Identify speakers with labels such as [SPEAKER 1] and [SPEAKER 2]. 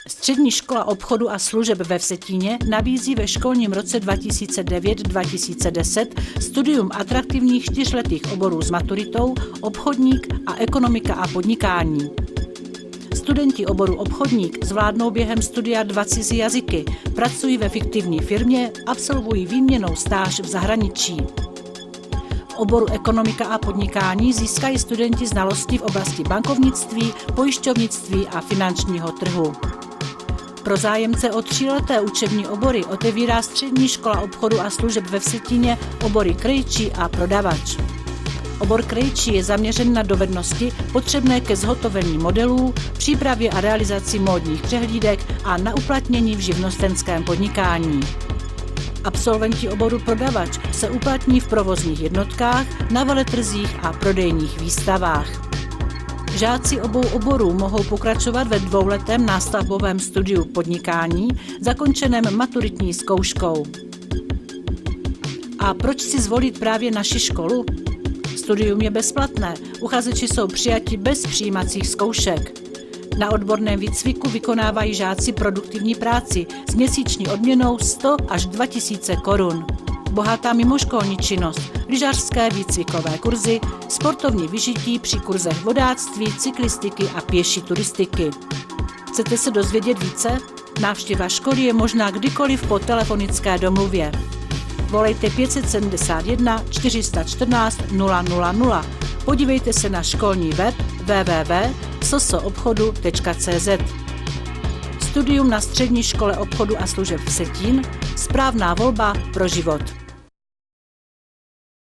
[SPEAKER 1] Střední škola obchodu a služeb ve Vsetíně nabízí ve školním roce 2009-2010 studium atraktivních 4letých oborů s maturitou, obchodník a ekonomika a podnikání. Studenti oboru obchodník zvládnou během studia 2 cizí jazyky, pracují ve fiktivní firmě, absolvují výměnnou stáž v zahraničí. V oboru ekonomika a podnikání získají studenti znalosti v oblasti bankovnictví, pojišťovnictví a finančního trhu. Pro zájemce o 3leté učební obory otevírá Střední škola obchodu a služeb ve Vsetíně obory krejčí a prodavač. Obor krejčí je zaměřen na dovednosti potřebné ke zhotovení modelů, přípravě a realizaci módních přehlídek a na uplatnění v živnostenském podnikání. Absolventi oboru prodavač se uplatní v provozních jednotkách, na veletrzích a prodejních výstavách. Žáci obou oborů mohou pokračovat ve 2letém nástavbovém studiu podnikání, zakončeném maturitní zkouškou. A proč si zvolit právě naši školu? Studium je bezplatné, uchazeči jsou přijati bez přijímacích zkoušek. Na odborném výcviku vykonávají žáci produktivní práci s měsíční odměnou 100 až 2000 korun. Bohatá mimoškolní činnost, lyžařské výcvikové kurzy, sportovní vyžití při kurzech vodáctví, cyklistiky a pěší turistiky. Chcete se dozvědět více? Návštěva školy je možná kdykoliv po telefonické domluvě. Volejte 571 414 000. Podívejte se na školní web www.sosoobchodu.cz. Studium na Střední škole obchodu a služeb Vsetín, správná volba pro život.